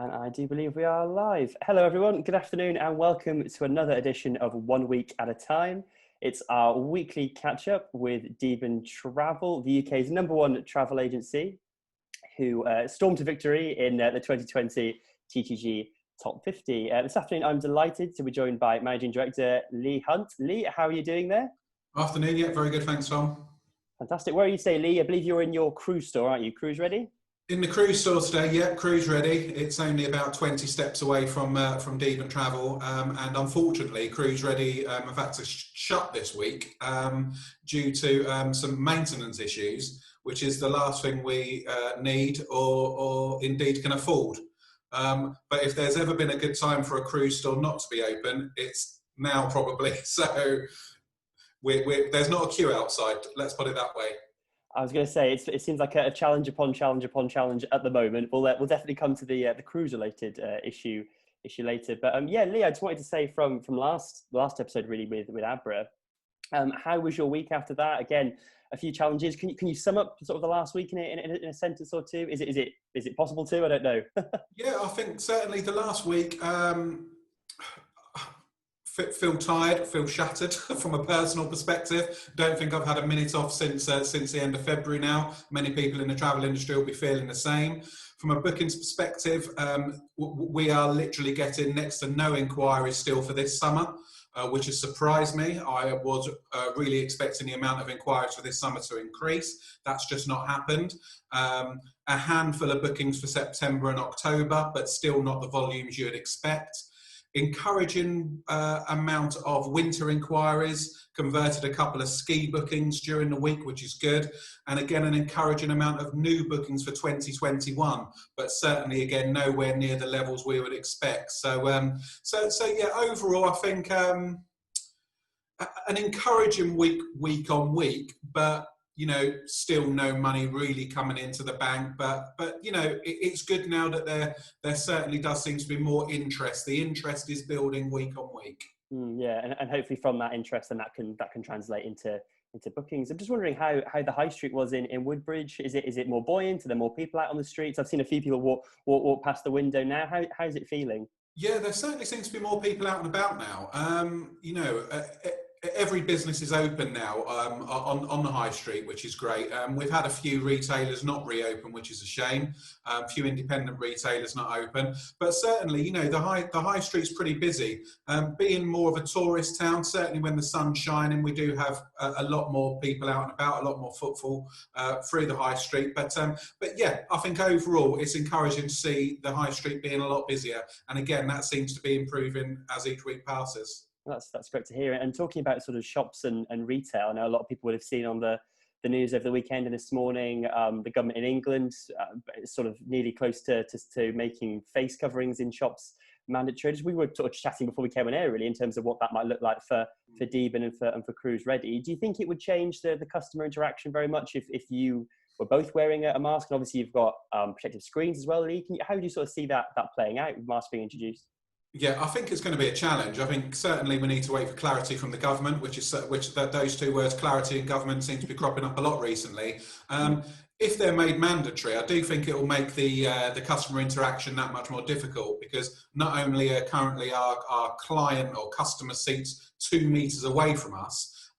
And I do believe we are live. Hello, everyone. Good afternoon, and welcome to another edition of 1 Week at a Time. It's our weekly catch up with Deben Travel, the UK's #1 travel agency, who stormed to victory in the 2020 TTG Top 50. This afternoon, I'm delighted to be joined by Managing Director Lee Hunt. Lee, how are you doing there? Afternoon, yeah, very good, thanks, Tom. Fantastic. Where are you today, Lee? I believe you're in your cruise store, aren't you? Cruise ready? In the cruise store today, yeah, cruise ready. It's only about 20 steps away from Deben Travel, and unfortunately, cruise ready have had to shut this week due to some maintenance issues, which is the last thing we need or indeed can afford. But if there's ever been a good time for a cruise store not to be open, it's now probably. So there's not a queue outside. Let's put it that way. I was going to say it seems like a challenge upon challenge upon challenge at the moment. We'll definitely come to the cruise related issue later. But yeah, Lee, I just wanted to say from last episode really with Abra, how was your week after that? Again, a few challenges. Can you sum up sort of the last week in a sentence or two? Is it possible to? I don't know. Yeah, I think certainly the last week. Feel tired, feel shattered from a personal perspective. Don't think I've had a minute off since the end of February now. Many people in the travel industry will be feeling the same. From a bookings perspective, we are literally getting next to no inquiries still for this summer, which has surprised me. I was really expecting the amount of inquiries for this summer to increase. That's just not happened. A handful of bookings for September and October, but still not the volumes you'd expect. Encouraging amount of winter inquiries, converted a couple of ski bookings during the week, which is good. And again, an encouraging amount of new bookings for 2021, but certainly again, nowhere near the levels we would expect. So yeah, overall, I think an encouraging week on week, but still no money really coming into the bank, but it's good now that there certainly does seem to be more interest. The interest is building week on week. Yeah, and hopefully from that interest, then that can translate into bookings. I'm just wondering how the high street was in Woodbridge. Is it more buoyant? Are there more people out on the streets? I've seen a few people walk past the window now. How is it feeling? Yeah, there certainly seems to be more people out and about now. Every business is open now on the high street, which is great. We've had a few retailers not reopen, which is a shame. A few independent retailers not open, but certainly, the high street's pretty busy. Being more of a tourist town, certainly when the sun's shining, we do have a lot more people out and about, a lot more footfall through the high street. But yeah, I think overall it's encouraging to see the high street being a lot busier. And again, that seems to be improving as each week passes. That's great to hear. And talking about sort of shops and retail, I know a lot of people would have seen on the news over the weekend and this morning, the government in England is sort of nearly close to making face coverings in shops mandatory. We were sort of chatting before we came on air really in terms of what that might look like for Deben and for Cruise Ready. Do you think it would change the customer interaction very much if you were both wearing a mask? And obviously you've got protective screens as well, Lee. How do you sort of see that playing out with masks being introduced? Yeah, I think it's going to be a challenge. I think certainly we need to wait for clarity from the government, which those two words, clarity and government, seem to be cropping up a lot recently. If they're made mandatory, I do think it will make the customer interaction that much more difficult, because not only are currently our client or customer seats 2 meters away from us,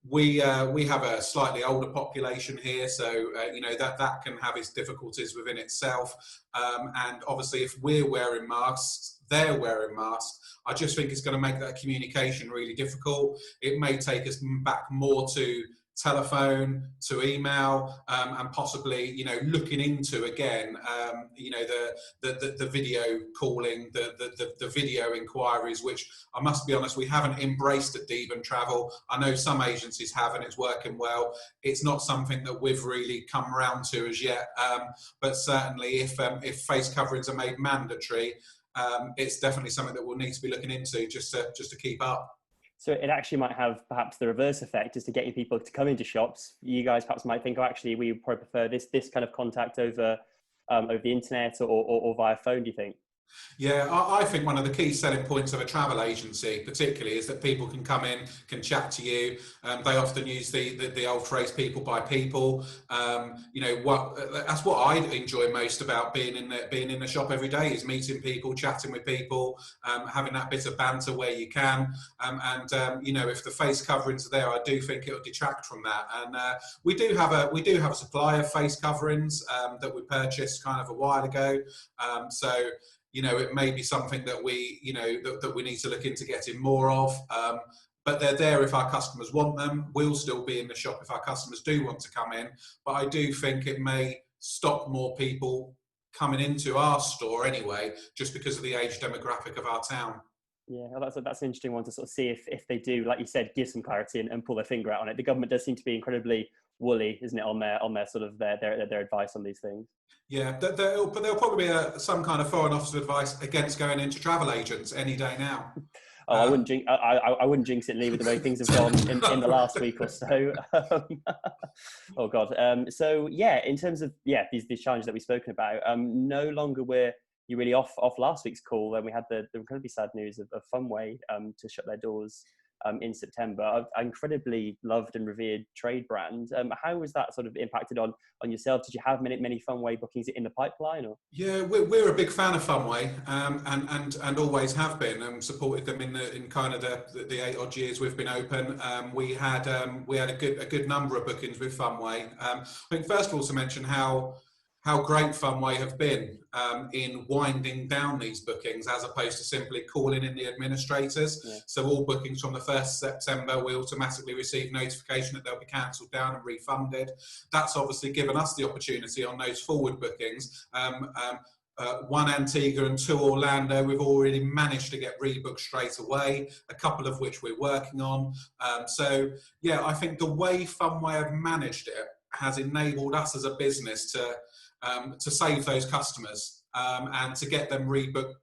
we have a slightly older population here, so that can have its difficulties within itself. And obviously, if we're wearing masks, they're wearing masks, I just think it's going to make that communication really difficult. It may take us back more to telephone, to email, and possibly looking into again the video calling, the video inquiries, which I must be honest, we haven't embraced at Deben Travel. I know some agencies have and it's working well. It's not something that we've really come around to as yet, but certainly if face coverings are made mandatory, it's definitely something that we'll need to be looking into just to keep up. So it actually might have perhaps the reverse effect, is to getting people to come into shops. You guys perhaps might think, oh, actually, we would probably prefer this kind of contact over the internet or via phone, do you think? Yeah, I think one of the key selling points of a travel agency, particularly, is that people can come in, can chat to you. They often use the old phrase "people by people." That's what I enjoy most about being in the shop every day, is meeting people, chatting with people, having that bit of banter where you can. If the face coverings are there, I do think it will detract from that. And we do have a supply of face coverings that we purchased kind of a while ago. It may be something that that we need to look into getting more of. But they're there if our customers want them. We'll still be in the shop if our customers do want to come in. But I do think it may stop more people coming into our store anyway, just because of the age demographic of our town. Yeah, well, that's an interesting one to sort of see if they do, like you said, give some clarity and pull their finger out on it. The government does seem to be incredibly woolly, isn't it, on their sort of their advice on these things. Yeah, but there'll probably be some kind of foreign officer advice against going into travel agents any day now. Oh, I wouldn't jinx it, Lee, with the way things have gone in the last week or so. Oh God. So yeah, in terms of these challenges that we've spoken about, no longer were you really off last week's call when we had the incredibly sad news of Funway to shut their doors in September. An incredibly loved and revered trade brand. How was that sort of impacted on yourself? Did you have many Funway bookings in the pipeline? Or? Yeah, we're a big fan of Funway, and always have been, and supported them in kind of the 8 odd years we've been open. We had a good number of bookings with Funway. I think first of all to mention how great Funway have been in winding down these bookings, as opposed to simply calling in the administrators. Yeah. So all bookings from the 1st of September, we automatically receive notification that they'll be cancelled down and refunded. That's obviously given us the opportunity on those forward bookings. One Antigua and 2 Orlando, we've already managed to get rebooked straight away, a couple of which we're working on. I think the way Funway have managed it has enabled us as a business to save those customers and to get them rebooked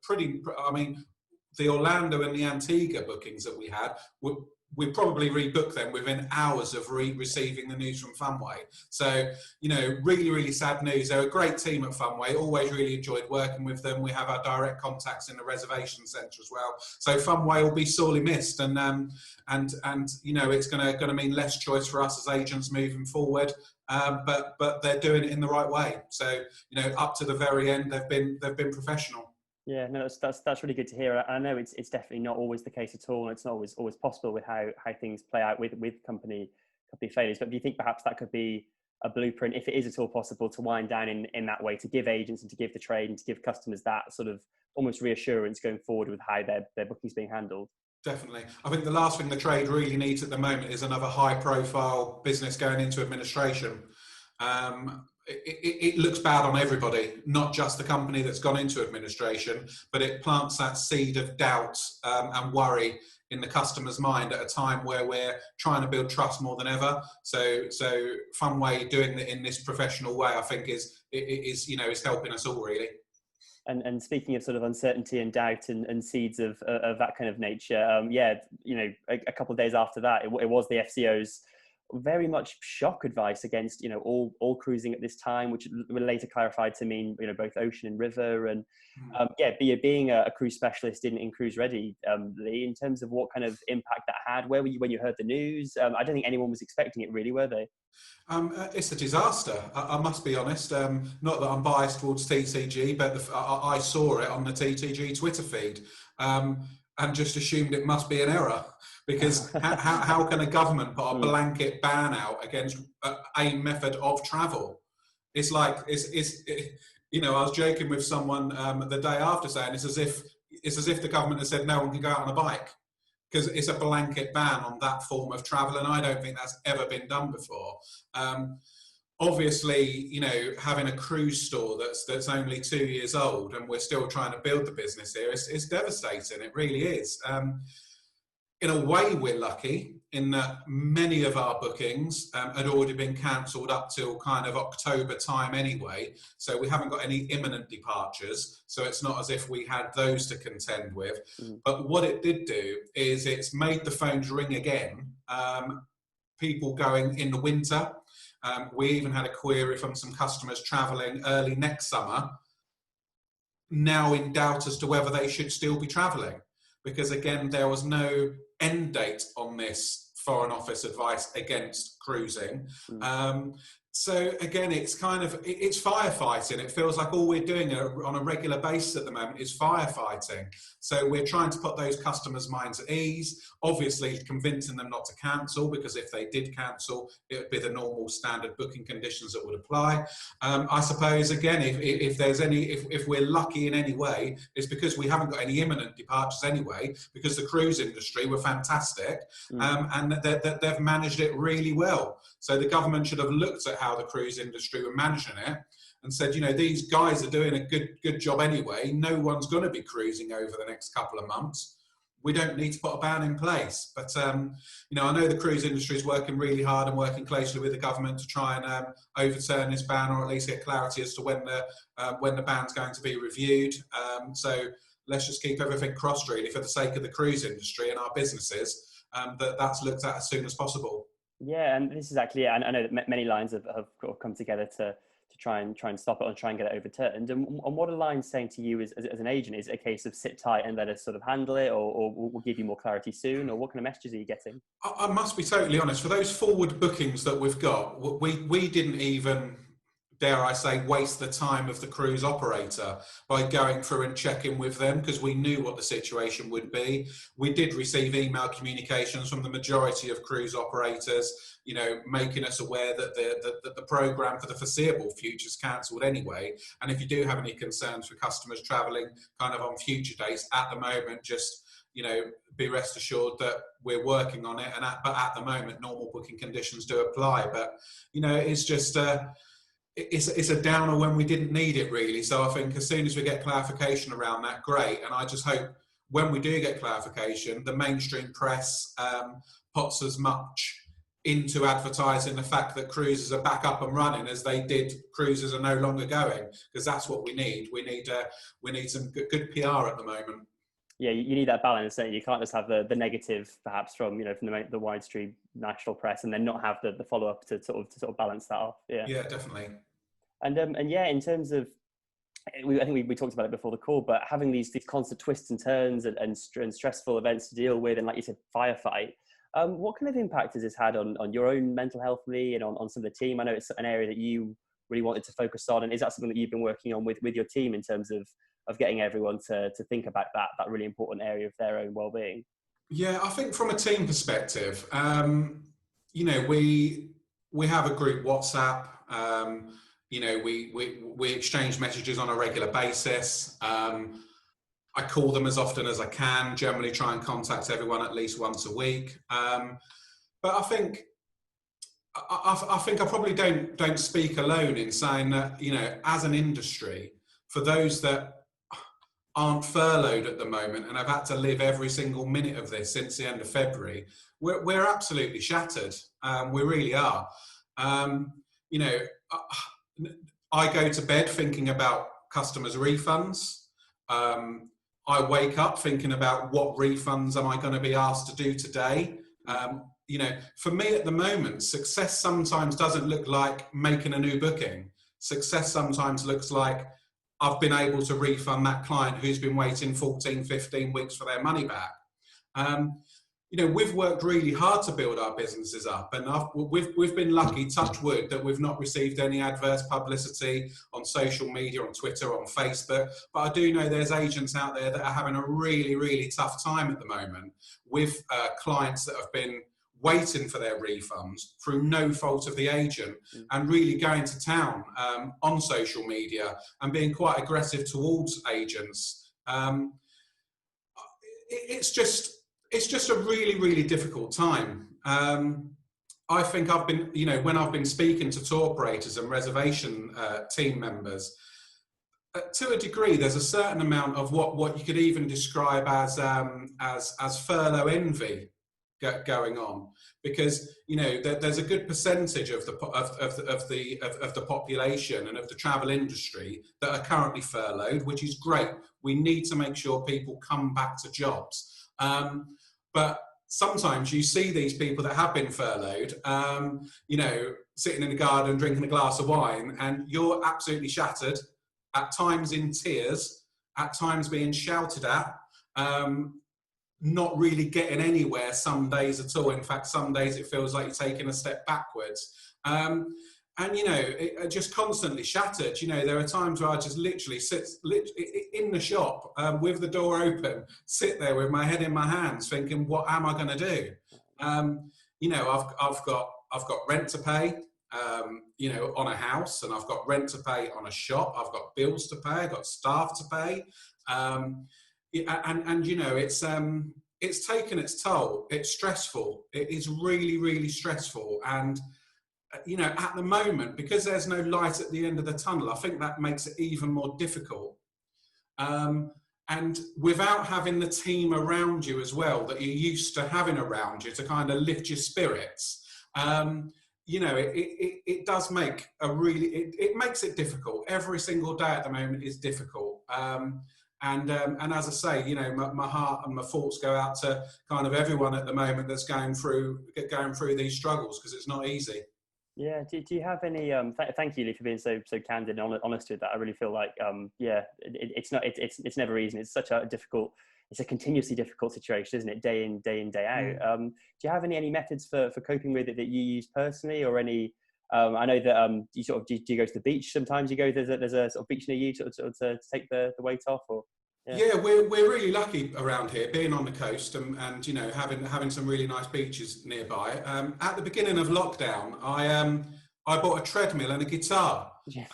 the Orlando and the Antigua bookings that we had, we probably rebooked them within hours of receiving the news from Funway. So, really, really sad news. They're a great team at Funway. Always really enjoyed working with them. We have our direct contacts in the reservation centre as well. So Funway will be sorely missed, and it's going to mean less choice for us as agents moving forward. But they're doing it in the right way. So, up to the very end, they've been professional. Yeah, no, that's really good to hear. I know it's definitely not always the case at all, and it's not always possible with how things play out with company failures. But do you think perhaps that could be a blueprint, if it is at all possible, to wind down in that way, to give agents and to give the trade and to give customers that sort of almost reassurance going forward with how their bookings being handled? Definitely. I think the last thing the trade really needs at the moment is another high-profile business going into administration. It looks bad on everybody, not just the company that's gone into administration, but it plants that seed of doubt and worry in the customer's mind at a time where we're trying to build trust more than ever. So Funway doing it in this professional way, I think is helping us all, really. And speaking of sort of uncertainty and doubt and seeds of that kind of nature, a couple of days after that, it was the FCO's very much shock advice against all cruising at this time, which were later clarified to mean both ocean and river. And being a cruise specialist in Cruise Ready, Lee, in terms of what kind of impact that had, where were you when you heard the news? I don't think anyone was expecting it, really, were they? It's a disaster, I must be honest. Not that I'm biased towards TTG, but I saw it on the TTG Twitter feed and just assumed it must be an error. Because how can a government put a blanket ban out against a method of travel? It's like I was joking with someone the day after saying it's as if the government has said no one can go out on a bike, because it's a blanket ban on that form of travel, and I don't think that's ever been done before. Obviously, having a cruise store that's only 2 years old and we're still trying to build the business here, it's devastating. It really is. In a way, we're lucky in that many of our bookings had already been cancelled up till kind of October time anyway. So we haven't got any imminent departures. So it's not as if we had those to contend with. But what it did do is it's made the phones ring again. People going in the winter. We even had a query from some customers travelling early next summer. now in doubt as to whether they should still be travelling, because again, there was no end date on this Foreign Office advice against cruising. So again, it's it's firefighting. It feels like all we're doing on a regular basis at the moment is firefighting. So we're trying to put those customers' minds at ease, obviously convincing them not to cancel, because if they did cancel, it would be the normal standard booking conditions that would apply. I suppose, again, if we're lucky in any way, it's because we haven't got any imminent departures anyway, because the cruise industry were fantastic, and they've managed it really well. So the government should have looked at how the cruise industry were managing it and said, these guys are doing a good job anyway. No one's going to be cruising over the next couple of months. We don't need to put a ban in place. But, I know the cruise industry is working really hard and working closely with the government to try and overturn this ban, or at least get clarity as to when the ban's going to be reviewed. So let's just keep everything crossed, really, for the sake of the cruise industry and our businesses, that's looked at as soon as possible. Yeah, and this is actually, I know that many lines have come together to try and stop it or try and get it overturned. And what are lines saying to you as an agent? Is it a case of sit tight and let us sort of handle it, or we'll give you more clarity soon? Or what kind of messages are you getting? I must be totally honest, for those forward bookings that we've got, we didn't even, dare I say, waste the time of the cruise operator by going through and checking with them, because we knew what the situation would be. We did receive email communications from the majority of cruise operators, making us aware that the programme for the foreseeable future is cancelled anyway. And if you do have any concerns for customers travelling kind of on future dates, at the moment, just be rest assured that we're working on it. But at the moment, normal booking conditions do apply. But it's just it's a downer when we didn't need it, really. So I think as soon as we get clarification around that, great. And I just hope when we do get clarification, the mainstream press puts as much into advertising the fact that cruises are back up and running as they did cruises are no longer going, because that's what we need. We need some good PR at the moment. Yeah, you need that balance, don't you? You can't just have the negative, perhaps from the widestream national press, and then not have the follow up to sort of balance that off. Yeah, definitely. And yeah, in terms of, I think we talked about it before the call, but having these constant twists and turns and stressful events to deal with, and like you said, firefight. What kind of impact has this had on your own mental health, Lee, and on some of the team? I know it's an area that you really wanted to focus on, and is that something that you've been working on with your team in terms of getting everyone to think about that really important area of their own well-being? Yeah, I think from a team perspective, we have a group WhatsApp. We exchange messages on a regular basis. I call them as often as I can, generally try and contact everyone at least once a week. But I think I probably don't speak alone in saying that, as an industry, for those that aren't furloughed at the moment and have had to live every single minute of this since the end of February, we're absolutely shattered. We really are. I go to bed thinking about customers' refunds. I wake up thinking about what refunds am I going to be asked to do today. For me at the moment, success sometimes doesn't look like making a new booking. Success sometimes looks like I've been able to refund that client who's been waiting 14, 15 weeks for their money back. We've worked really hard to build our businesses up, and we've been lucky, touch wood, that we've not received any adverse publicity on social media, on Twitter, on Facebook. But I do know there's agents out there that are having a really, really tough time at the moment with clients that have been waiting for their refunds through no fault of the agent, and really going to town on social media and being quite aggressive towards agents. It's just a really, really difficult time. I think I've been, when I've been speaking to tour operators and reservation team members, to a degree, there's a certain amount of what you could even describe as furlough envy going on, because there's a good percentage of the population and of the travel industry that are currently furloughed, which is great. We need to make sure people come back to jobs. But sometimes you see these people that have been furloughed, sitting in the garden drinking a glass of wine, and you're absolutely shattered, at times in tears, at times being shouted at, not really getting anywhere some days at all. In fact, some days it feels like you're taking a step backwards. And, you know, just constantly shattered. You know, there are times where I just literally sit in the shop with the door open, sit there with my head in my hands thinking, what am I going to do? You know, I've got rent to pay, you know, on a house, and I've got rent to pay on a shop. I've got bills to pay. I've got staff to pay. And you know, it's taken its toll. It's stressful. It is really, really stressful. And you know, at the moment, because there's no light at the end of the tunnel, I think that makes it even more difficult. And without having the team around you as well that you're used to having around you to kind of lift your spirits, you know, it does make it makes it difficult. Every single day at the moment is difficult. And as I say, you know, my heart and my thoughts go out to kind of everyone at the moment that's going through these struggles, because it's not easy. Yeah. Do you have any? Thank you, Lee, for being so candid and honest with that. I really feel like, yeah, it's never easy. It's such a difficult. It's a continuously difficult situation, isn't it? Day in, day out. Do you have any methods for coping with it that you use personally, or any? I know that you sort of do you go to the beach sometimes? You go there's a sort of beach near you to take the weight off, or? Yeah, we're really lucky around here, being on the coast and you know, having some really nice beaches nearby. At the beginning of lockdown, I bought a treadmill and a guitar. Yeah.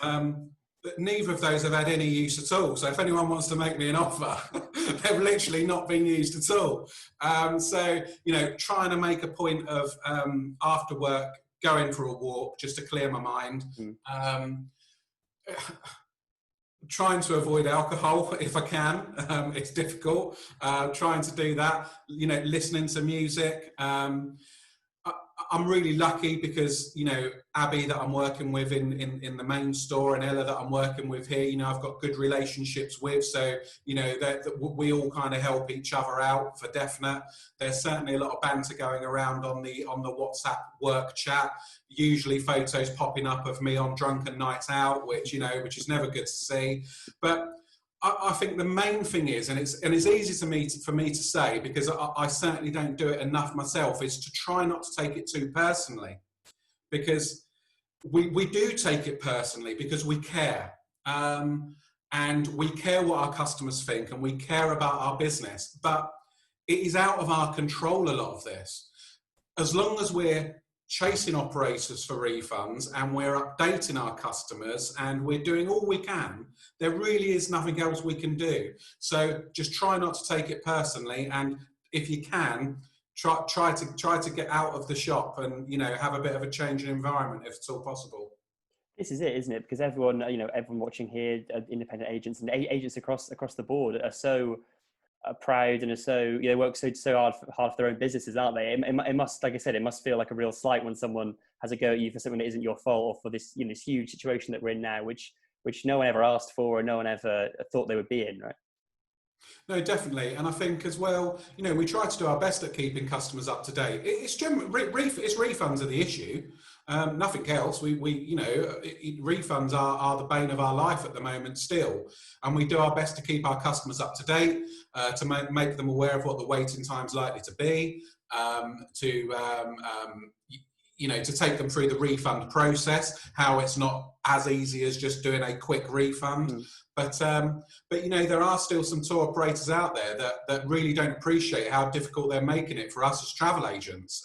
But neither of those have had any use at all. So if anyone wants to make me an offer, they've literally not been used at all. So, you know, trying to make a point of after work going for a walk just to clear my mind. Trying to avoid alcohol if I can. It's difficult. Trying to do that, you know, listening to music. I'm really lucky because, you know, Abby that I'm working with in the main store, and Ella that I'm working with here, you know, I've got good relationships with. So, you know, that we all kind of help each other out for definite. There's certainly a lot of banter going around on the WhatsApp work chat. Usually photos popping up of me on drunken nights out, which, you know, which is never good to see. But I think the main thing is, and it's easy for me to say, because I certainly don't do it enough myself, is to try not to take it too personally, because we do take it personally because we care, and we care what our customers think, and we care about our business. But it is out of our control, a lot of this. As long as we're chasing operators for refunds and we're updating our customers and we're doing all we can, there really is nothing else we can do. So just try not to take it personally, and if you can, try to get out of the shop and, you know, have a bit of a change in environment if it's all possible. This is it, isn't it? Because everyone watching here, independent agents and agents across the board are so proud and are so, you know, work so hard for their own businesses, aren't they? It must, like I said, it must feel like a real slight when someone has a go at you for something that isn't your fault, or for this, you know, this huge situation that we're in now, which no one ever asked for, or no one ever thought they would be in, right? No, definitely. And I think as well, you know, we try to do our best at keeping customers up to date. It's refunds are the issue. Nothing else. We you know, refunds are the bane of our life at the moment still. And we do our best to keep our customers up to date, to make them aware of what the waiting time's likely to be, you know, to take them through the refund process, how it's not as easy as just doing a quick refund. But you know, there are still some tour operators out there that really don't appreciate how difficult they're making it for us as travel agents.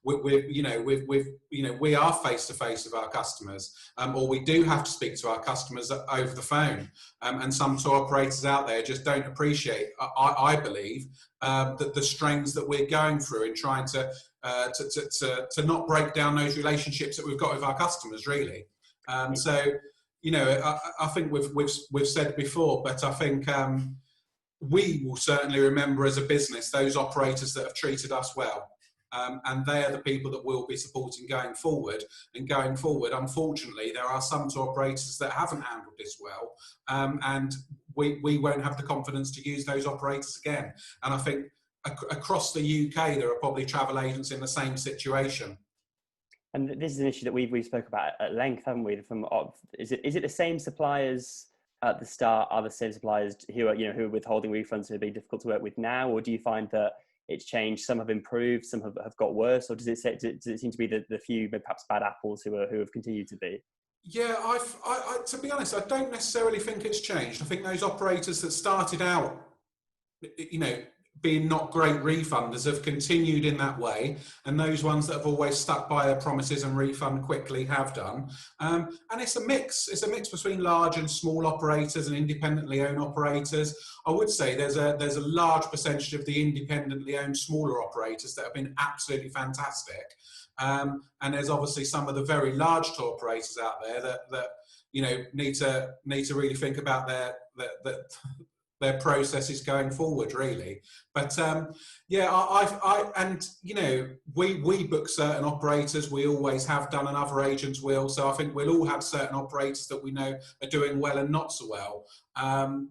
We are face to face with our customers, or we do have to speak to our customers over the phone. And some tour operators out there just don't appreciate, I believe, the strains that we're going through in trying to not break down those relationships that we've got with our customers, really. So, you know, I think we've said before, but I think we will certainly remember as a business those operators that have treated us well, and they are the people that we'll be supporting going forward. And going forward, unfortunately, there are some tour operators that haven't handled this well, and we won't have the confidence to use those operators again. And I think across the UK, there are probably travel agents in the same situation. And this is an issue that we've spoke about at length, haven't we? Is it the same suppliers at the start are the same suppliers who are, who are withholding refunds who are being difficult to work with now, or do you find that it's changed? Some have improved, some have got worse, or does it seem to be the few perhaps bad apples who have continued to be? Yeah, to be honest, I don't necessarily think it's changed. I think those operators that started out, being not great refunders have continued in that way, and those ones that have always stuck by their promises and refund quickly have done. And it's a mix. It's a mix between large and small operators and independently owned operators. I would say there's a large percentage of the independently owned smaller operators that have been absolutely fantastic. And there's obviously some of the very large tour operators out there that need to really think about their processes going forward, really. But we book certain operators. We always have done, and other agents will. So I think we'll all have certain operators that we know are doing well and not so well. Now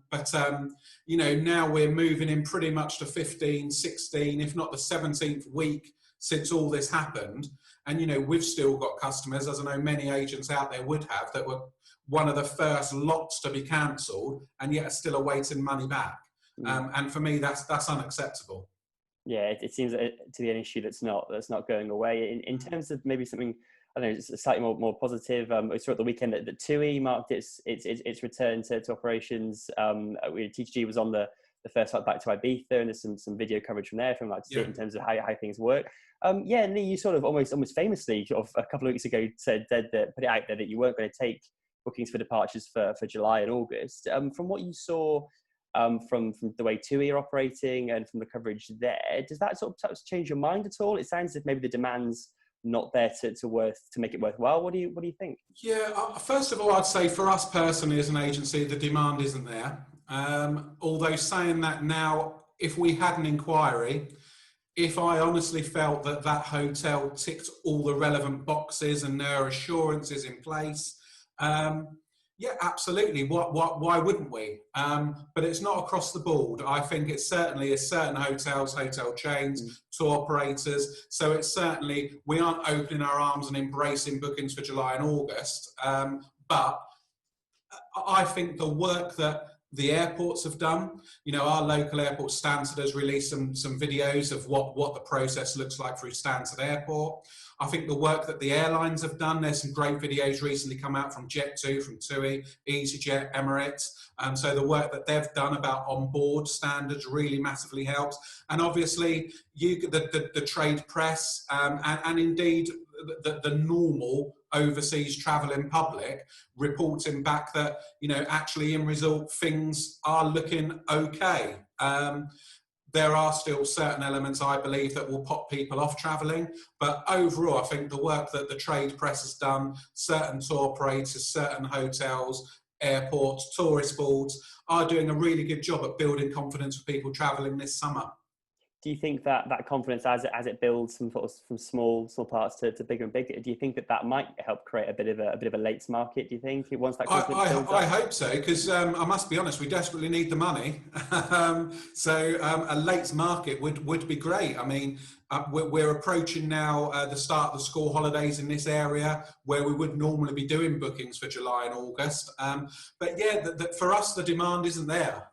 we're moving in pretty much to 15, 16, if not the 17th week since all this happened. And, we've still got customers, as I know many agents out there would have, that were one of the first lots to be cancelled and yet are still awaiting money back. And for me, that's unacceptable. Yeah, it seems to be an issue that's not going away. In terms of maybe something, I don't know, it's slightly more positive. We saw at the weekend that TUI marked its return to operations. TGG was on the first flight back to Ibiza, and there's some video coverage from there if you'd like to see it in terms of how things work. Lee, you sort of almost famously a couple of weeks ago said that put it out there that you weren't going to take bookings for departures for July and August. From what you saw from the way TUI are operating and from the coverage there, does that sort of change your mind at all? It sounds as if maybe the demand's not there to make it worthwhile. What do you think? Yeah, first of all, I'd say for us personally as an agency, the demand isn't there. Although saying that now, if we had an inquiry, if I honestly felt that hotel ticked all the relevant boxes and there are assurances in place, yeah, absolutely. Why wouldn't we? But it's not across the board. I think it certainly is certain hotels, hotel chains, tour operators. So it's certainly, we aren't opening our arms and embracing bookings for July and August. But I think the work that the airports have done, our local airport Stansted has released some videos of what the process looks like through Stansted Airport. I think the work that the airlines have done, there's some great videos recently come out from Jet2, from TUI, EasyJet, Emirates. So the work that they've done about onboard standards really massively helps. And obviously, the trade press and indeed the normal overseas travelling public reporting back that, actually in result, things are looking okay. There are still certain elements, I believe, that will pop people off travelling. But overall, I think the work that the trade press has done, certain tour operators, certain hotels, airports, tourist boards, are doing a really good job at building confidence for people travelling this summer. Do you think that confidence, as it builds from small parts to bigger and bigger, do you think that might help create a bit of a late market? Do you think once that confidence builds up? I hope so, because I must be honest, we desperately need the money. So a late market would be great. I mean, we're approaching now the start of the school holidays in this area, where we would normally be doing bookings for July and August. But yeah, for us, the demand isn't there.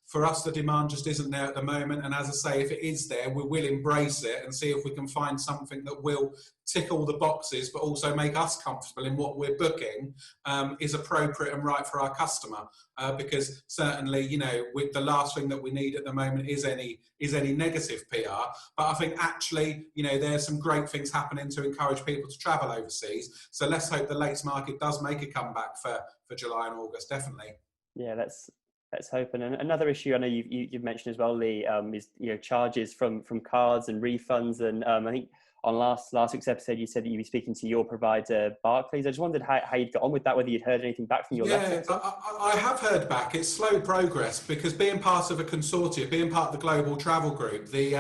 For us, the demand just isn't there at the moment. And as I say, if it is there, we will embrace it and see if we can find something that will tick all the boxes, but also make us comfortable in what we're booking is appropriate and right for our customer. Because certainly, the last thing that we need at the moment is any negative PR. But I think actually, there's some great things happening to encourage people to travel overseas. So let's hope the late market does make a comeback for July and August, definitely. Yeah, let's hope. And another issue I know you've mentioned as well, Lee, is charges from cards and refunds. And I think on last week's episode, you said that you'd be speaking to your provider, Barclays. I just wondered how you'd got on with that, whether you'd heard anything back from your letter. I have heard back. It's slow progress because being part of a consortium, being part of the global travel group, the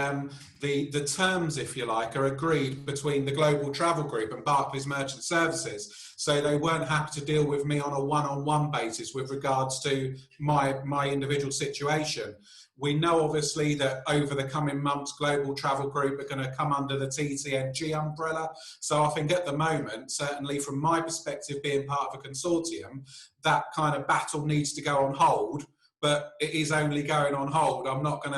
the terms, if you like, are agreed between the Global Travel Group and Barclays Merchant Services. So they weren't happy to deal with me on a one-on-one basis with regards to my individual situation. We know obviously that over the coming months, Global Travel Group are going to come under the TTNG umbrella. So I think at the moment, certainly from my perspective, being part of a consortium, that kind of battle needs to go on hold, but it is only going on hold. I'm not going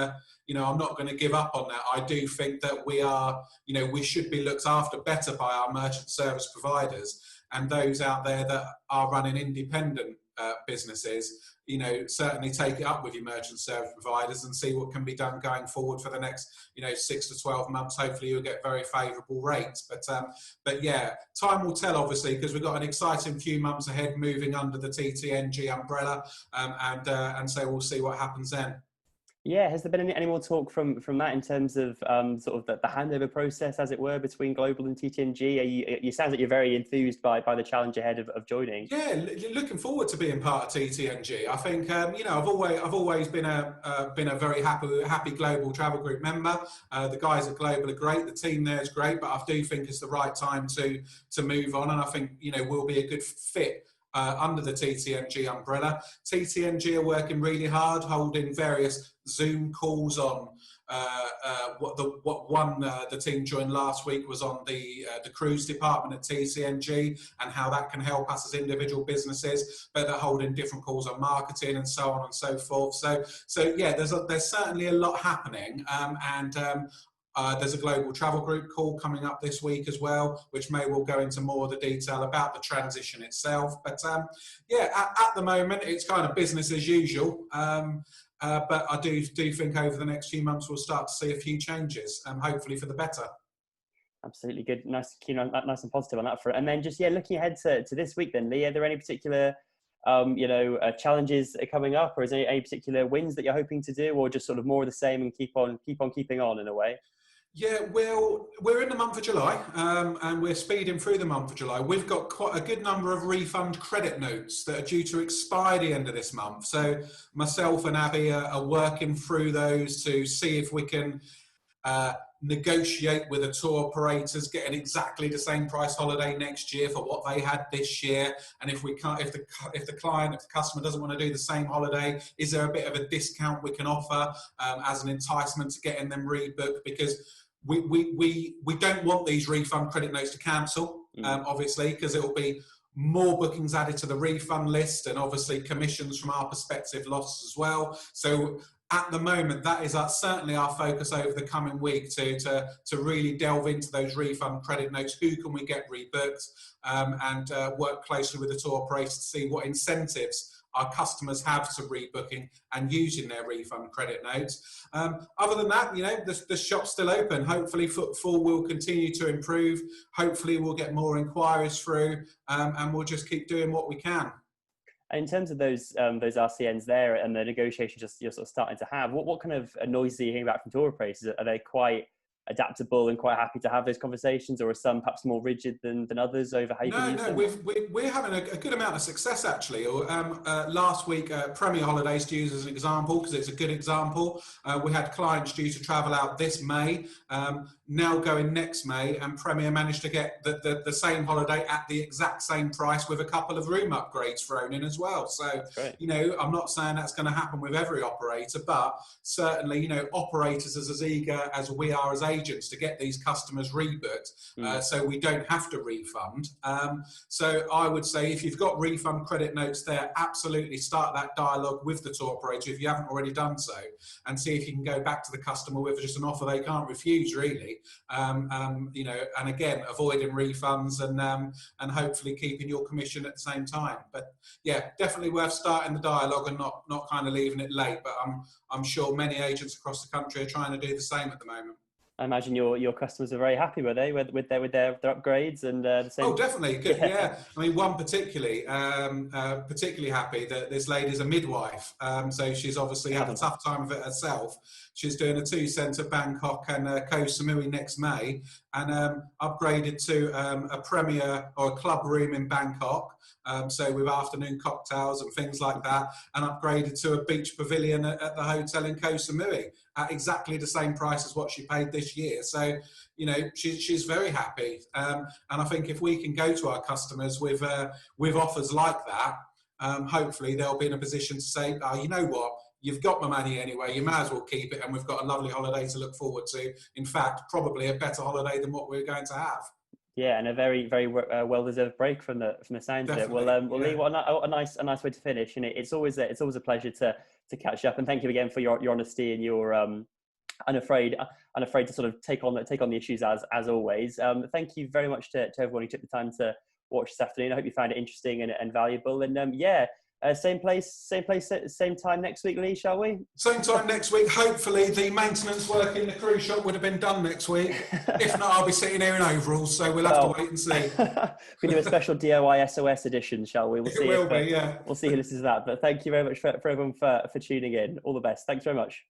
to give up on that. I do think that we should be looked after better by our merchant service providers, and those out there that are running independent businesses, certainly take it up with your merchant service providers and see what can be done going forward for the next, 6 to 12 months. Hopefully you'll get very favourable rates. But yeah, time will tell, obviously, because we've got an exciting few months ahead moving under the TTNG umbrella, and so we'll see what happens then. Yeah, has there been any more talk from that in terms of sort of the handover process, as it were, between Global and TTNG? You sound like you're very enthused by the challenge ahead of joining. Yeah, looking forward to being part of TTNG. I think I've always been a very happy Global Travel Group member. The guys at Global are great. The team there is great, but I do think it's the right time to move on, and I think we'll be a good fit under the TTNG umbrella. TTNG are working really hard, holding various Zoom calls on. The team joined last week was on the cruise department at TCNG and how that can help us as individual businesses, but they're holding different calls on marketing and so on and so forth. So yeah, there's certainly a lot happening, and there's a Global Travel Group call coming up this week as well, which may well go into more of the detail about the transition itself. But yeah, at the moment, it's kind of business as usual. But I do think over the next few months we'll start to see a few changes, hopefully for the better. Absolutely good, nice and positive on that front. And then just looking ahead to this week, then Lee, are there any particular challenges coming up, or is there any particular wins that you're hoping to do, or just sort of more of the same and keep on keeping on in a way? Yeah, well, we're in the month of July, and we're speeding through the month of July. We've got quite a good number of refund credit notes that are due to expire the end of this month. So myself and Abby are working through those to see if we can negotiate with the tour operators, getting exactly the same price holiday next year for what they had this year. And if we can't, if the customer doesn't want to do the same holiday, is there a bit of a discount we can offer as an enticement to getting them rebooked? Because we don't want these refund credit notes to cancel, obviously, because it will be more bookings added to the refund list, and obviously commissions from our perspective lost as well. So at the moment, that is certainly our focus over the coming week, to really delve into those refund credit notes. Who can we get rebooked, and work closely with the tour operator to see what incentives our customers have to rebooking and using their refund credit notes. Other than that, the shop's still open. Hopefully footfall will continue to improve. Hopefully we'll get more inquiries through, and we'll just keep doing what we can. And in terms of those RCNs there and the negotiations you're sort of starting to have, what kind of noise are you hearing back from tour operators? Are they quite adaptable and quite happy to have those conversations, or are some perhaps more rigid than others over how you can use them? We're having a good amount of success, actually. Last week, Premier Holidays, to use as an example, because it's a good example, we had clients due to travel out this May, now going next May, and Premier managed to get the same holiday at the exact same price with a couple of room upgrades thrown in as well. So, I'm not saying that's going to happen with every operator, but certainly, operators are as eager as we are as agents to get these customers rebooked, so we don't have to refund. So I would say, if you've got refund credit notes there, absolutely start that dialogue with the tour operator if you haven't already done so, and see if you can go back to the customer with just an offer they can't refuse, really. And again, avoiding refunds and hopefully keeping your commission at the same time. But yeah, definitely worth starting the dialogue and not kind of leaving it late. But I'm sure many agents across the country are trying to do the same at the moment. I imagine your customers are very happy, were they, with their upgrades and the same? Oh, definitely. Good. Yeah. I mean, one particularly happy that this lady's a midwife. So she's obviously had a tough time of it herself. She's doing a 2 cent at Bangkok and Koh Samui next May, and upgraded to a Premier or a club room in Bangkok. So with afternoon cocktails and things like that, and upgraded to a beach pavilion at the hotel in Koh Samui. at exactly the same price as what she paid this year. So, you know, she's very happy. And I think if we can go to our customers with offers like that, hopefully they'll be in a position to say, oh, you know what, you've got my money anyway, you might as well keep it, and we've got a lovely holiday to look forward to. In fact, probably a better holiday than what we're going to have. Yeah, and a very, very well-deserved break from the sounds of it. We'll leave a nice way to finish, and it's always a pleasure to catch up. And thank you again for your honesty and your unafraid to sort of take on the issues as always. Thank you very much to everyone who took the time to watch this afternoon. I hope you found it interesting and valuable. And same place, same time next week, Lee, shall we? Same time next week. Hopefully the maintenance work in the cruise shop would have been done next week. If not, I'll be sitting here in overalls, so we'll have to wait and see. We do a special DIY SOS edition, shall we? We'll see who listens to that. But thank you very much for everyone for tuning in. All the best. Thanks very much.